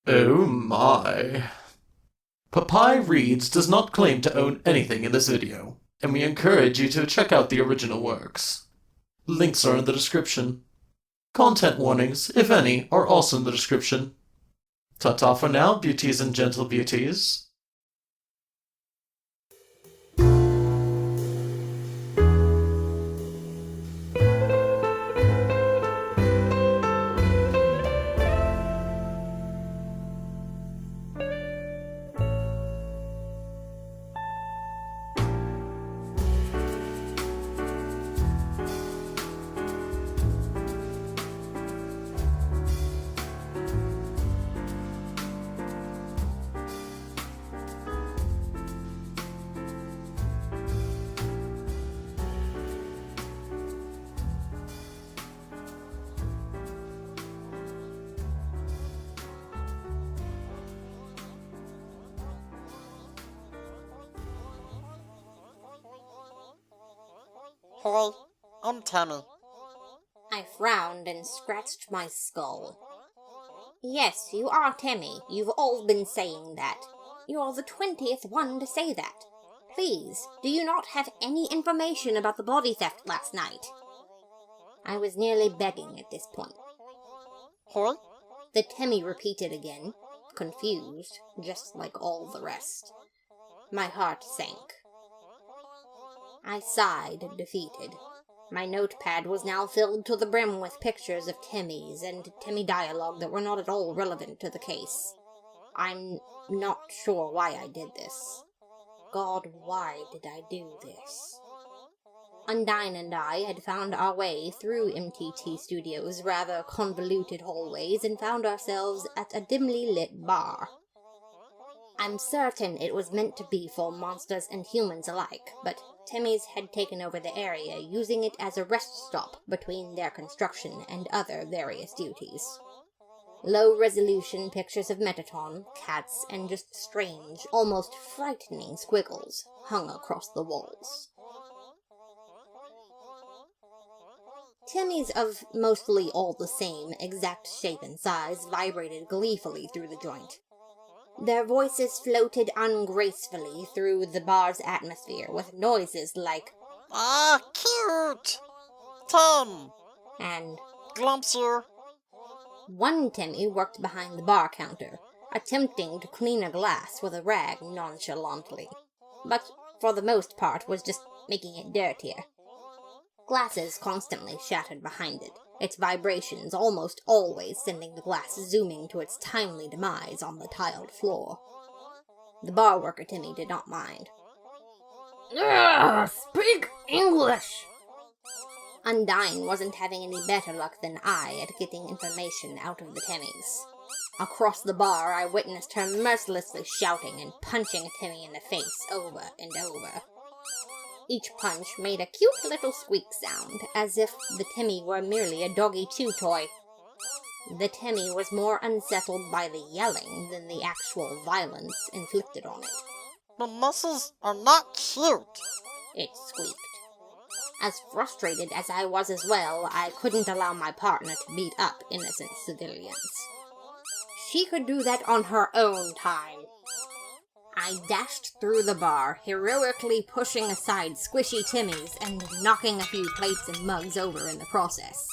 Oh my. Papai Reads does not claim to own anything in this video, and we encourage you to check out the original works. Links are in the description. Content warnings, if any, are also in the description. Ta-ta for now, beauties and gentle beauties. Hi, I'm Tammy. I frowned and scratched my skull. Yes, you are Timmy. You've all been saying that. You're the 20th one to say that. Please, do you not have any information about the body theft last night? I was nearly begging at this point. Hi? The Timmy repeated again, confused, just like all the rest. My heart sank. I sighed, defeated. My notepad was now filled to the brim with pictures of Timmys and Timmy dialogue that were not at all relevant to the case. I'm not sure why I did this. God, why did I do this? Undyne and I had found our way through MTT Studios' rather convoluted hallways and found ourselves at a dimly lit bar. I'm certain it was meant to be for monsters and humans alike, but Timmy's had taken over the area, using it as a rest stop between their construction and other various duties. Low-resolution pictures of Metaton, cats, and just strange, almost frightening squiggles hung across the walls. Timmys of mostly all the same exact shape and size vibrated gleefully through the joint. Their voices floated ungracefully through the bar's atmosphere with noises like, Ah, cute! Tim! and Glumps here. one Timmy worked behind the bar counter, attempting to clean a glass with a rag nonchalantly, but for the most part was just making it dirtier. Glasses constantly shattered behind it, its vibrations almost always sending the glass zooming to its timely demise on the tiled floor. The bar worker Timmy did not mind. Speak English! Undyne wasn't having any better luck than I at getting information out of the Timmys. Across the bar, I witnessed her mercilessly shouting and punching Timmy in the face over and over. Each punch made a cute little squeak sound, as if the Timmy were merely a doggy chew toy. The Timmy was more unsettled by the yelling than the actual violence inflicted on it. The muscles are not cute. It squeaked. As frustrated as I was as well, I couldn't allow my partner to beat up innocent civilians. She could do that on her own time. I dashed through the bar, heroically pushing aside squishy Timmys and knocking a few plates and mugs over in the process.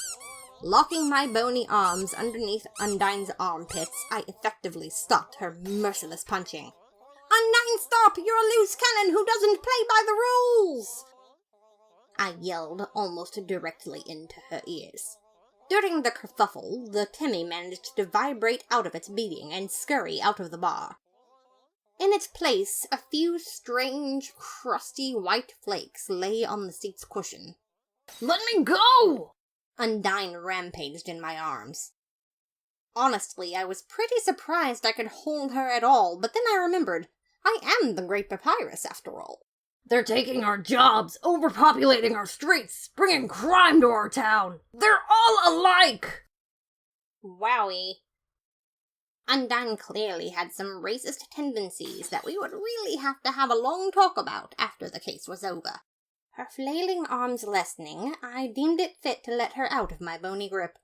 Locking my bony arms underneath Undyne's armpits, I effectively stopped her merciless punching. "Undyne, stop! You're a loose cannon who doesn't play by the rules!" I yelled almost directly into her ears. During the kerfuffle, the Timmy managed to vibrate out of its beating and scurry out of the bar. In its place, a few strange, crusty white flakes lay on the seat's cushion. Let me go! Undyne rampaged in my arms. Honestly, I was pretty surprised I could hold her at all, but then I remembered, I am the Great Papyrus after all. They're taking our jobs, overpopulating our streets, bringing crime to our town. They're all alike! Wowie. Undyne clearly had some racist tendencies that we would really have to have a long talk about after the case was over. Her flailing arms lessening, I deemed it fit to let her out of my bony grip.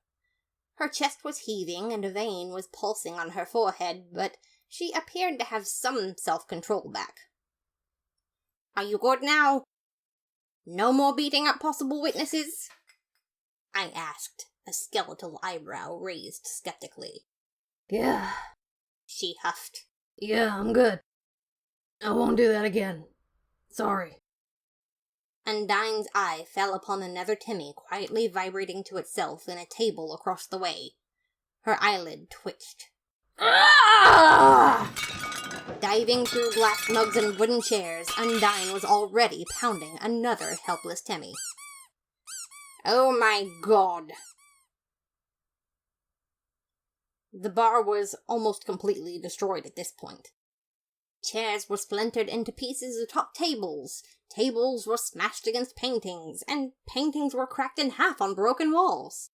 Her chest was heaving and a vein was pulsing on her forehead, but she appeared to have some self-control back. "Are you good now? No more beating up possible witnesses?" I asked, a skeletal eyebrow raised skeptically. Yeah, She huffed. yeah, I'm good. I won't do that again. Sorry. Undyne's eye fell upon another Timmy quietly vibrating to itself in a table across the way. Her eyelid twitched. Ah! Diving through glass mugs and wooden chairs, Undyne was already pounding another helpless Timmy. Oh my god. The bar was almost completely destroyed at this point. Chairs were splintered into pieces atop tables, tables were smashed against paintings, and paintings were cracked in half on broken walls.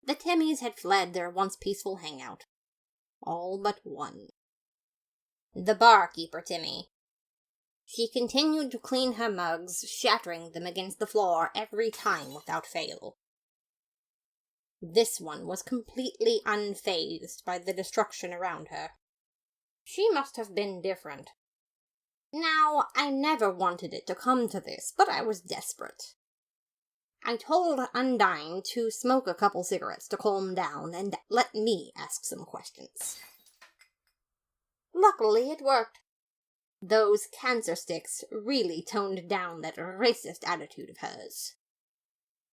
The Timmys had fled their once peaceful hangout. All but one. The barkeeper Timmy. She continued to clean her mugs, shattering them against the floor every time without fail. This one was completely unfazed by the destruction around her. She must have been different. Now, I never wanted it to come to this, but I was desperate. I told Undyne to smoke a couple cigarettes to calm down and let me ask some questions. Luckily, it worked. Those cancer sticks really toned down that racist attitude of hers.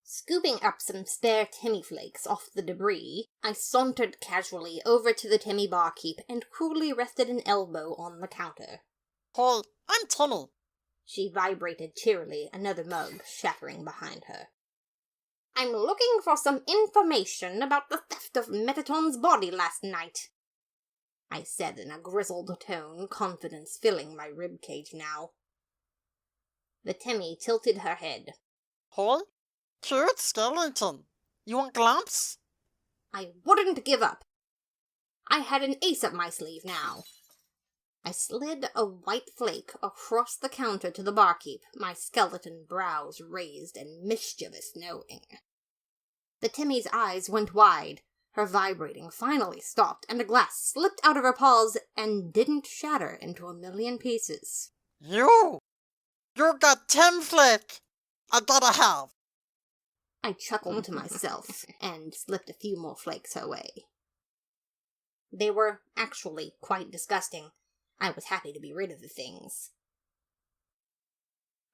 Scooping up some spare Timmy flakes off the debris, I sauntered casually over to the Timmy barkeep and coolly rested an elbow on the counter. Hey, I'm Timmy. She vibrated cheerily, another mug shattering behind her. I'm looking for some information about the theft of Metaton's body last night, I said in a grizzled tone, confidence filling my ribcage now. The Timmy tilted her head. Hey, cute skeleton. You want glumps? I wouldn't give up. I had an ace up my sleeve now. I slid a white flake across the counter to the barkeep, my skeleton brows raised and mischievous knowing. The Timmy's eyes went wide. Her vibrating finally stopped, and a glass slipped out of her paws and didn't shatter into a million pieces. You got 10 flake. I gotta have. I chuckled to myself and slipped a few more flakes her way. They were actually quite disgusting. I was happy to be rid of the things.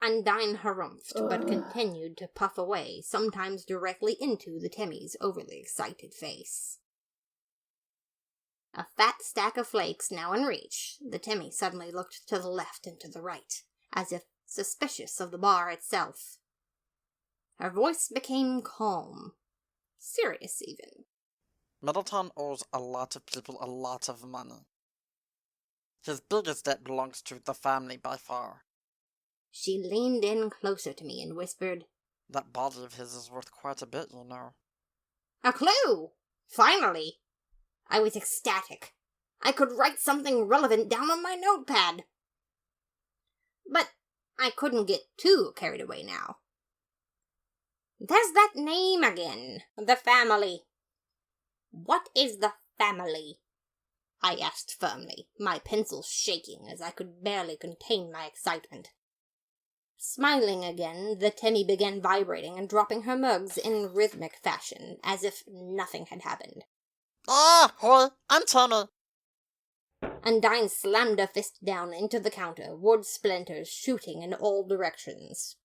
Undyne harumphed, but continued to puff away, sometimes directly into the Timmy's overly excited face. A fat stack of flakes now in reach, the Timmy suddenly looked to the left and to the right, as if suspicious of the bar itself. Her voice became calm, serious even. Middleton owes a lot of people a lot of money. His biggest debt belongs to the family by far. She leaned in closer to me and whispered, That body of his is worth quite a bit, you know. A clue! Finally! I was ecstatic. I could write something relevant down on my notepad. But I couldn't get too carried away now. There's that name again. The family. What is the family? I asked firmly, my pencil shaking as I could barely contain my excitement. Smiling again, the Timmy began vibrating and dropping her mugs in rhythmic fashion, as if nothing had happened. Hey, I'm Timmy. Undyne slammed a fist down into the counter, wood splinters shooting in all directions.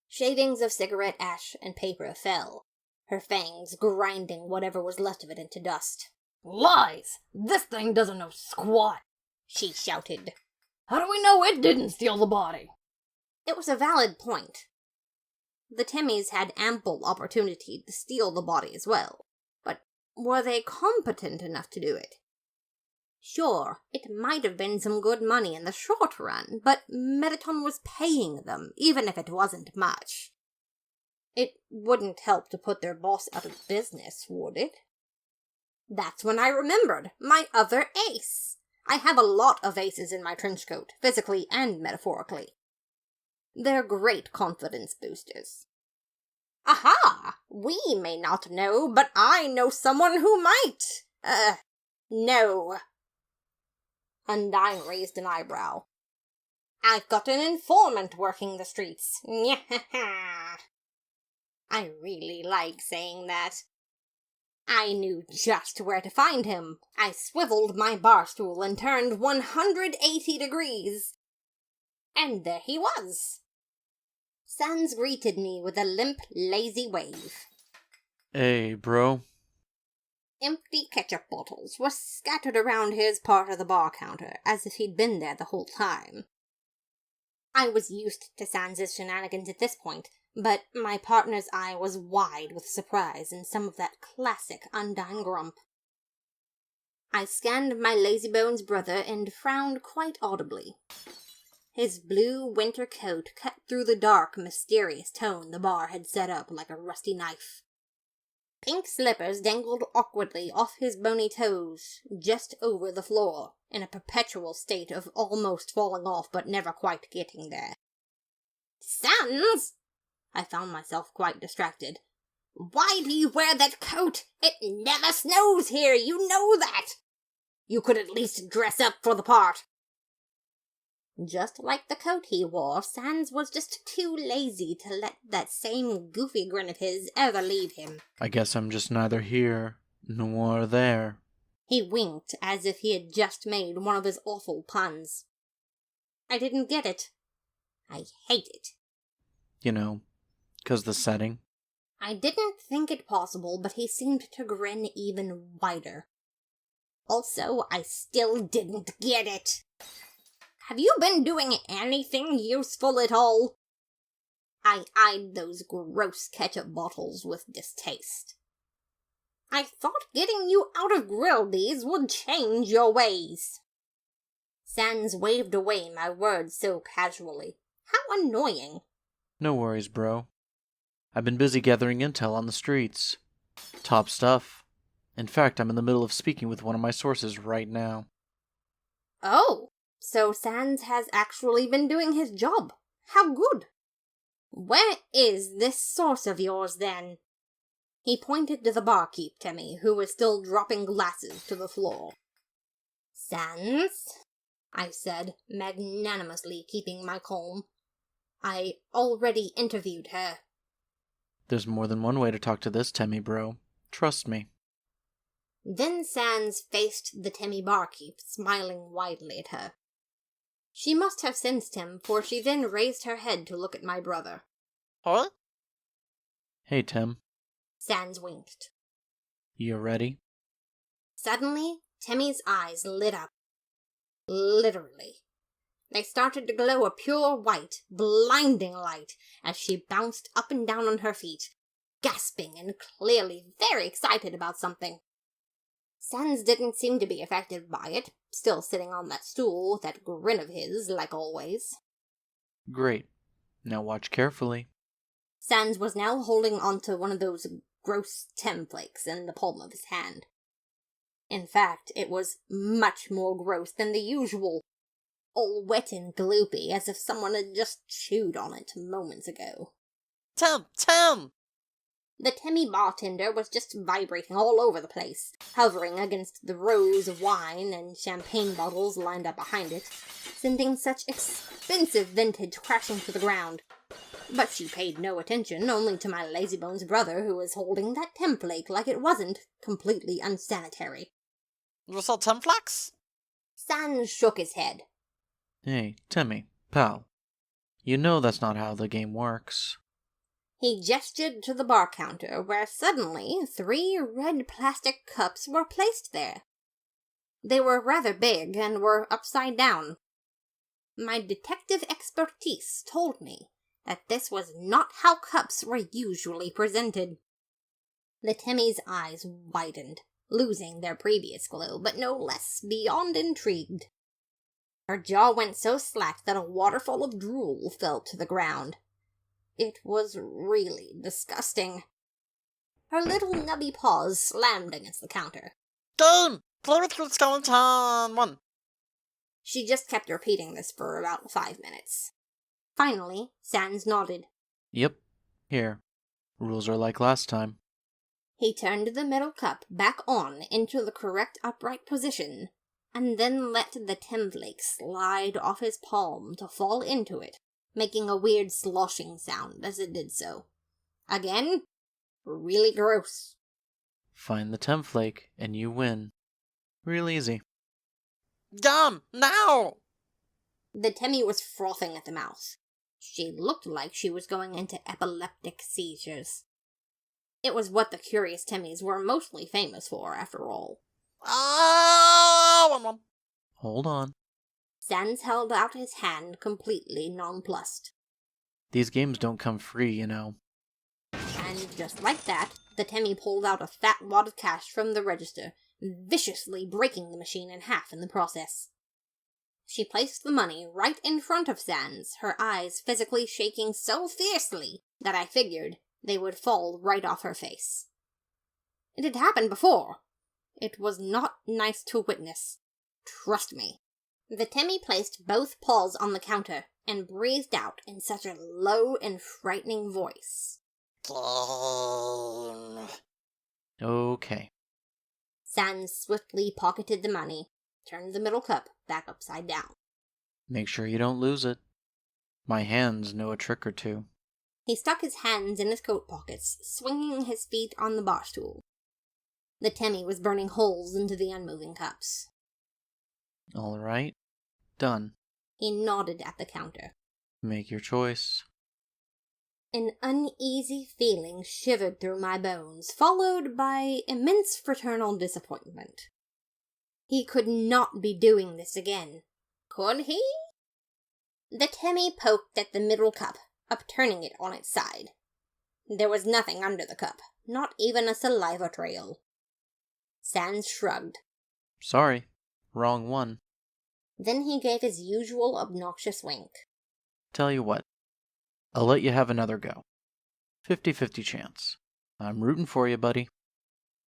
Shavings of cigarette ash and paper fell, her fangs grinding whatever was left of it into dust. Lies! This thing doesn't know squat! She shouted. How do we know it didn't steal the body? It was a valid point. The Timmys had ample opportunity to steal the body as well, but were they competent enough to do it? Sure, it might have been some good money in the short run, but Metaton was paying them, even if it wasn't much. It wouldn't help to put their boss out of business, would it? That's when I remembered my other ace. I have a lot of aces in my trench coat, physically and metaphorically. They're great confidence boosters. Aha! We may not know, but I know someone who might. No. Undyne raised an eyebrow. I've got an informant working the streets. I really like saying that. I knew just where to find him. I swiveled my bar stool and turned 180 degrees. And there he was. Sans greeted me with a limp, lazy wave. Hey, bro. Empty ketchup bottles were scattered around his part of the bar counter, as if he'd been there the whole time. I was used to Sans's shenanigans at this point, but my partner's eye was wide with surprise and some of that classic Undyne grump. I scanned my lazybones brother and frowned quite audibly. His blue winter coat cut through the dark, mysterious tone the bar had set up like a rusty knife. Pink slippers dangled awkwardly off his bony toes, just over the floor, in a perpetual state of almost falling off but never quite getting there. Sans! I found myself quite distracted. Why do you wear that coat? It never snows here, you know that! You could at least dress up for the part. Just like the coat he wore, Sans was just too lazy to let that same goofy grin of his ever leave him. I guess I'm just neither here nor there. He winked as if he had just made one of his awful puns. I didn't get it. I hate it. You know, 'cause the setting. I didn't think it possible, but he seemed to grin even wider. Also, I still didn't get it. Have you been doing anything useful at all? I eyed those gross ketchup bottles with distaste. I thought getting you out of Grilby's would change your ways. Sans waved away my words so casually. How annoying. No worries, bro. I've been busy gathering intel on the streets. Top stuff. In fact, I'm in the middle of speaking with one of my sources right now. Oh, so Sans has actually been doing his job. How good. Where is this source of yours, then? He pointed to the barkeep Temmie, who was still dropping glasses to the floor. Sans, I said, magnanimously keeping my calm. I already interviewed her. There's more than one way to talk to this Temmie, bro. Trust me. Then Sans faced the Temmie barkeep, smiling widely at her. She must have sensed him, for she then raised her head to look at my brother. Huh? Hey, Tim. Sans winked. You ready? Suddenly, Temmie's eyes lit up. Literally. They started to glow a pure white, blinding light as she bounced up and down on her feet, gasping and clearly very excited about something. Sans didn't seem to be affected by it, still sitting on that stool with that grin of his, like always. Great. Now watch carefully. Sans was now holding onto one of those gross temflakes in the palm of his hand. In fact, it was much more gross than the usual. All wet and gloopy, as if someone had just chewed on it moments ago. Tim! The Temmie bartender was just vibrating all over the place, hovering against the rows of wine and champagne bottles lined up behind it, sending such expensive vintage crashing to the ground. But she paid no attention, only to my lazybones brother, who was holding that template like it wasn't completely unsanitary. You saw Temflax? Sans shook his head. Hey, Temmie, pal. You know that's not how the game works. He gestured to the bar counter, where suddenly 3 red plastic cups were placed there. They were rather big and were upside down. My detective expertise told me that this was not how cups were usually presented. The Temmie's eyes widened, losing their previous glow, but no less beyond intrigued. Her jaw went so slack that a waterfall of drool fell to the ground. It was really disgusting. Her little nubby paws slammed against the counter. Game! Play with your skeleton! 1. She just kept repeating this for about 5 minutes. Finally, Sans nodded. Yep. Here. Rules are like last time. He turned the middle cup back on into the correct upright position, and then let the template slide off his palm to fall into it, making a weird sloshing sound as it did so. Again, really gross. Find the template and you win. Real easy. Gum, now! The Temmie was frothing at the mouth. She looked like she was going into epileptic seizures. It was what the curious Temmies were mostly famous for, after all. Oh! Hold on. Sans held out his hand, completely nonplussed. These games don't come free, you know. And just like that, the Temmie pulled out a fat wad of cash from the register, viciously breaking the machine in half in the process. She placed the money right in front of Sans, her eyes physically shaking so fiercely that I figured they would fall right off her face. It had happened before. It was not nice to witness. Trust me. The Temmie placed both paws on the counter and breathed out in such a low and frightening voice. Okay. Sans swiftly pocketed the money, turned the middle cup back upside down. Make sure you don't lose it. My hands know a trick or two. He stuck his hands in his coat pockets, swinging his feet on the bar stool. The Temmie was burning holes into the unmoving cups. All right. Done. He nodded at the counter. Make your choice. An uneasy feeling shivered through my bones, followed by immense fraternal disappointment. He could not be doing this again. Could he? The Temmie poked at the middle cup, upturning it on its side. There was nothing under the cup, not even a saliva trail. Sans shrugged. Sorry. Wrong one. Then he gave his usual obnoxious wink. Tell you what. I'll let you have another go. 50-50 chance. I'm rooting for you, buddy.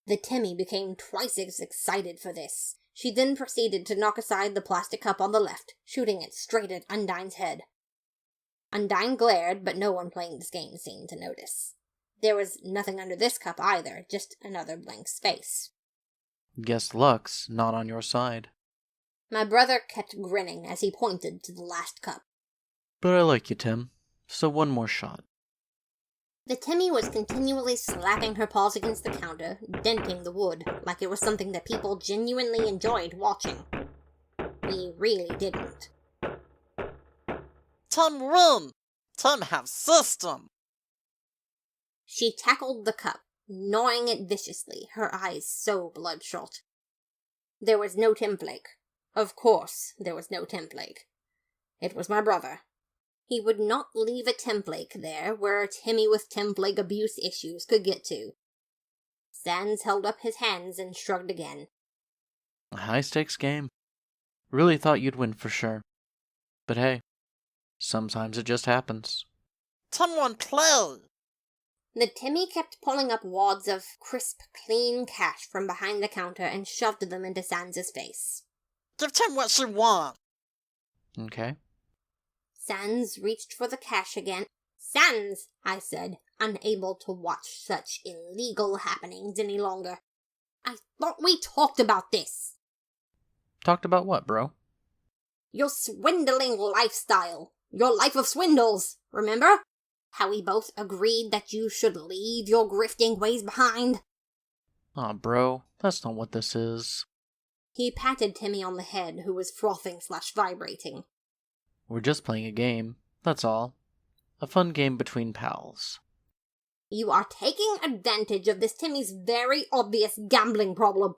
The Temmie became twice as excited for this. She then proceeded to knock aside the plastic cup on the left, shooting it straight at Undine's head. Undine glared, but no one playing this game seemed to notice. There was nothing under this cup either, just another blank space. Guess luck's not on your side. My brother kept grinning as he pointed to the last cup. But I like you, Tim. So one more shot. The Temmie was continually slapping her paws against the counter, denting the wood, like it was something that people genuinely enjoyed watching. We really didn't. Tom win! Tom have system! She tackled the cup, gnawing it viciously, her eyes so bloodshot. There was no template. Of course there was no template. It was my brother. He would not leave a template there where a Temmie with template abuse issues could get to. Sans held up his hands and shrugged again. A high-stakes game. Really thought you'd win for sure. But hey, sometimes it just happens. Someone play! The Temmie kept pulling up wads of crisp, clean cash from behind the counter and shoved them into Sans's face. Give Tim what she wants! Okay. Sans reached for the cash again. Sans, I said, unable to watch such illegal happenings any longer. I thought we talked about this. Talked about what, bro? Your swindling lifestyle. Your life of swindles, remember? How we both agreed that you should leave your grifting ways behind? Aw, bro, that's not what this is. He patted Temmie on the head, who was frothing/vibrating. We're just playing a game, that's all. A fun game between pals. You are taking advantage of this Temmie's very obvious gambling problem.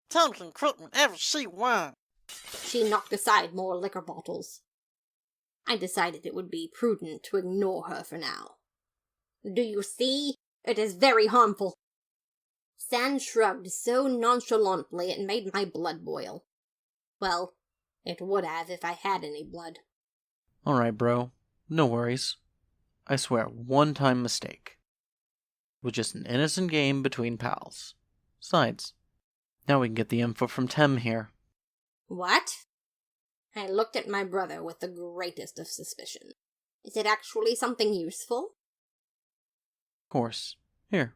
Tim can quit whenever she wants. She knocked aside more liquor bottles. I decided it would be prudent to ignore her for now. Do you see? It is very harmful. Sans shrugged so nonchalantly it made my blood boil. Well, it would have if I had any blood. Alright, bro. No worries. I swear, one-time mistake. It was just an innocent game between pals. Besides, now we can get the info from Tem here. What? I looked at my brother with the greatest of suspicion. Is it actually something useful? course. Here.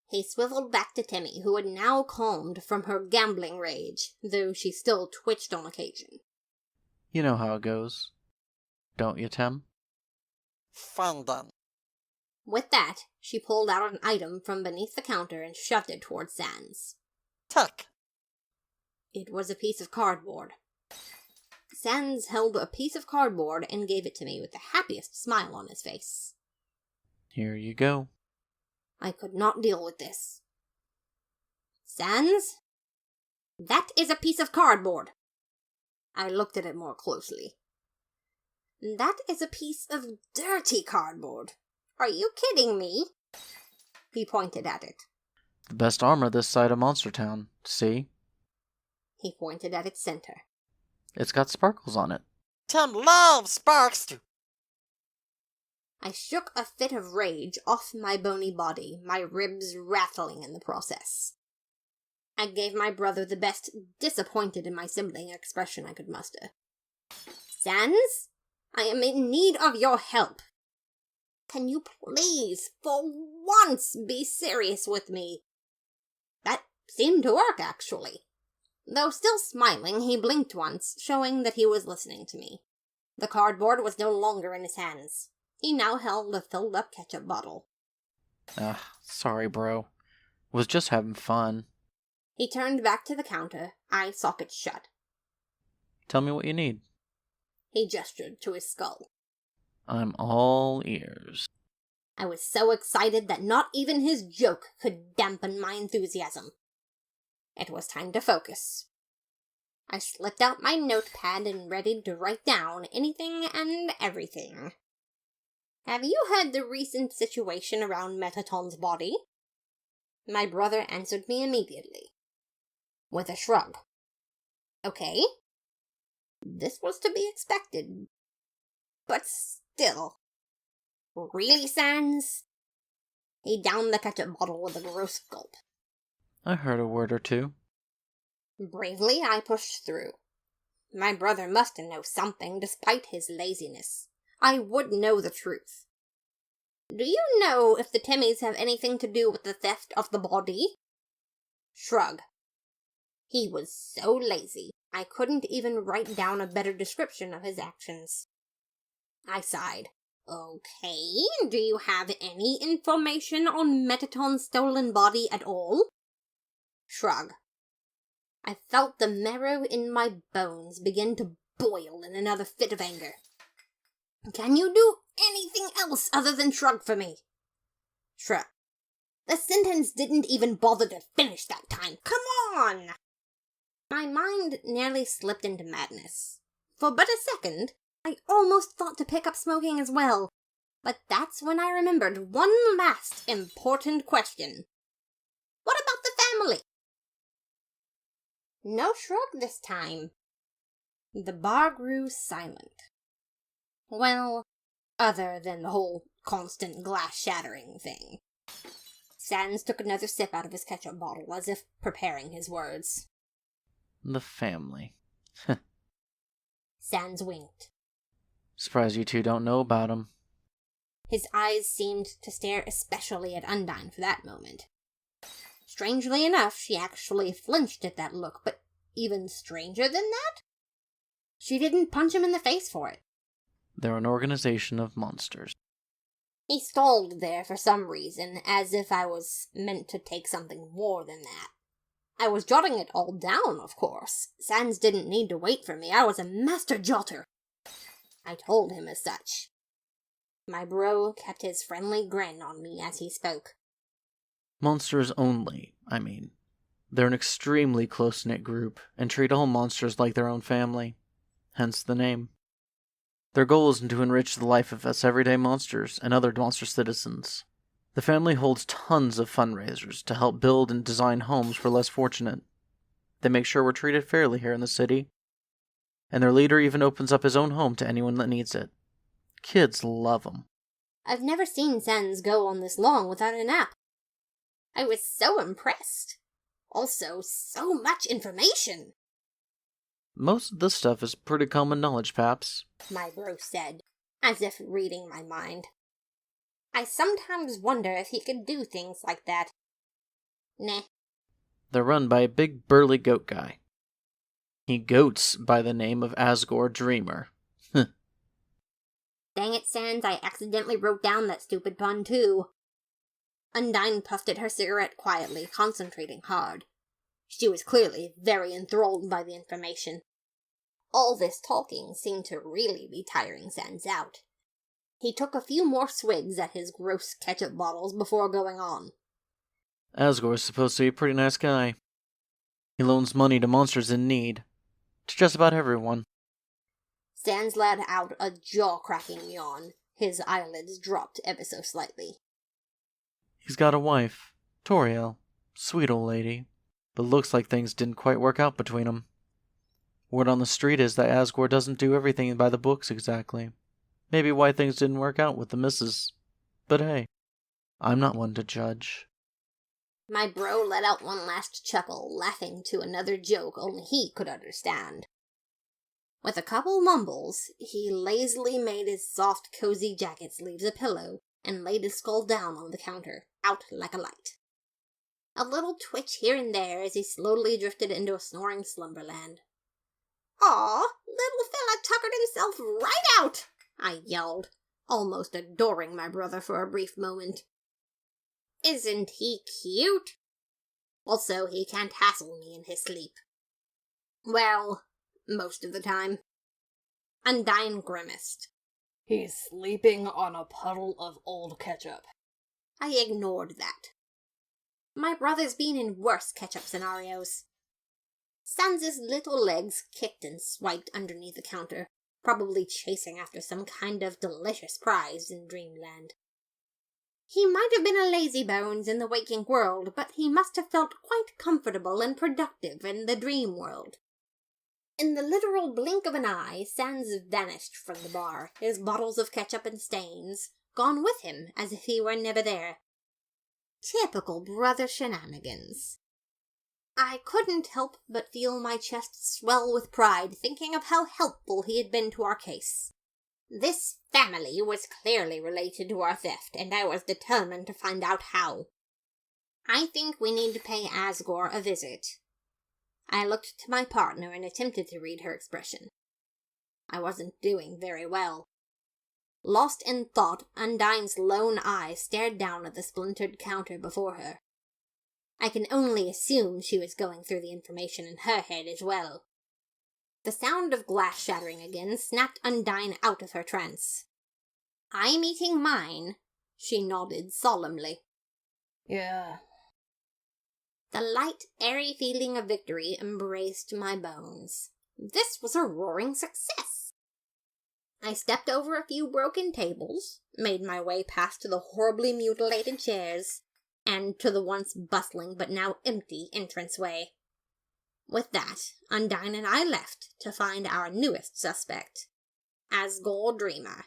He swiveled back to Timmy, who had now calmed from her gambling rage, though she still twitched on occasion. You know how it goes. Don't you, Tim? Fine then. With that, she pulled out an item from beneath the counter and shoved it towards Sans. Tuck. It was a piece of cardboard. Sans held a piece of cardboard and gave it to me with the happiest smile on his face. Here you go. I could not deal with this. Sans? That is a piece of cardboard. I looked at it more closely. That is a piece of dirty cardboard. Are you kidding me? He pointed at it. The best armor this side of Monster Town. See? He pointed at its center. It's got sparkles on it. Tim loves sparks. I shook a fit of rage off my bony body, my ribs rattling in the process. I gave my brother the best disappointed in my sibling expression I could muster. Sans, I am in need of your help. Can you please, for once, be serious with me? That seemed to work, actually. Though still smiling, he blinked once, showing that he was listening to me. The cardboard was no longer in his hands. He now held a filled-up ketchup bottle. Sorry, bro. Was just having fun. He turned back to the counter, eye socket shut. Tell me what you need. He gestured to his skull. I'm all ears. I was so excited that not even his joke could dampen my enthusiasm. It was time to focus. I slipped out my notepad and readied to write down anything and everything. Have you heard the recent situation around Metaton's body? My brother answered me immediately, with a shrug. Okay. This was to be expected. But still. Really, Sans? He downed the ketchup bottle with a gross gulp. I heard a word or two. Bravely, I pushed through. My brother must know something despite his laziness. I would know the truth. Do you know if the Timmys have anything to do with the theft of the body? Shrug. He was so lazy, I couldn't even write down a better description of his actions. I sighed. Okay, do you have any information on Metaton's stolen body at all? Shrug. I felt the marrow in my bones begin to boil in another fit of anger. Can you do anything else other than shrug for me? Shrug. The sentence didn't even bother to finish that time. Come on! My mind nearly slipped into madness. For but a second, I almost thought to pick up smoking as well. But that's when I remembered one last important question. What about the family? No shrug this time. The bar grew silent. Well, other than the whole constant glass shattering thing. Sans took another sip out of his ketchup bottle, as if preparing his words. The family. Sans winked. Surprised you two don't know about him. His eyes seemed to stare especially at Undine for that moment. Strangely enough, she actually flinched at that look, but even stranger than that? She didn't punch him in the face for it. They're an organization of monsters. He stalled there for some reason, as if I was meant to take something more than that. I was jotting it all down, of course. Sans didn't need to wait for me. I was a master jotter. I told him as such. My bro kept his friendly grin on me as he spoke. Monsters only, I mean. They're an extremely close-knit group, and treat all monsters like their own family. Hence the name. Their goal is to enrich the life of us everyday monsters and other monster citizens. The family holds tons of fundraisers to help build and design homes for less fortunate. They make sure we're treated fairly here in the city. And their leader even opens up his own home to anyone that needs it. Kids love them. I've never seen Sans go on this long without a nap. I was so impressed. Also, so much information. Most of this stuff is pretty common knowledge, Paps. My bro said, as if reading my mind. I sometimes wonder if he could do things like that. Nah. They're run by a big burly goat guy. He goats by the name of Asgore Dreamer. Dang it, Sans, I accidentally wrote down that stupid pun too. Undine puffed at her cigarette quietly, concentrating hard. She was clearly very enthralled by the information. All this talking seemed to really be tiring Sans out. He took a few more swigs at his gross ketchup bottles before going on. Asgore's supposed to be a pretty nice guy. He loans money to monsters in need. To just about everyone. Sans let out a jaw-cracking yawn. His eyelids dropped ever so slightly. He's got a wife, Toriel. Sweet old lady. But looks like things didn't quite work out between them. Word on the street is that Asgore doesn't do everything by the books exactly. Maybe why things didn't work out with the missus. But hey, I'm not one to judge. My bro let out one last chuckle, laughing to another joke only he could understand. With a couple mumbles, he lazily made his soft, cozy jacket sleeves a pillow and laid his skull down on the counter, out like a light. A little twitch here and there as he slowly drifted into a snoring slumberland. "Aw, little fella tuckered himself right out!" I yelled, almost adoring my brother for a brief moment. "Isn't he cute? Also, he can't hassle me in his sleep. Well, most of the time." Undine grimaced. He's sleeping on a puddle of old ketchup. I ignored that. My brother's been in worse ketchup scenarios. Sans's little legs kicked and swiped underneath the counter, probably chasing after some kind of delicious prize in dreamland. He might have been a lazybones in the waking world, but he must have felt quite comfortable and productive in the dream world. In the literal blink of an eye, Sans vanished from the bar, his bottles of ketchup and stains gone with him as if he were never there. Typical brother shenanigans. I couldn't help but feel my chest swell with pride, thinking of how helpful he had been to our case. This family was clearly related to our theft, and I was determined to find out how. "I think we need to pay Asgore a visit." I looked to my partner and attempted to read her expression. I wasn't doing very well. Lost in thought, Undine's lone eye stared down at the splintered counter before her. I can only assume she was going through the information in her head as well. The sound of glass shattering again snapped Undine out of her trance. "I'm eating mine," she nodded solemnly. Yeah. The light, airy feeling of victory embraced my bones. This was a roaring success. I stepped over a few broken tables, made my way past the horribly mutilated chairs, and to the once bustling but now empty entranceway. With that, Undine and I left to find our newest suspect, Asgore Dreamer.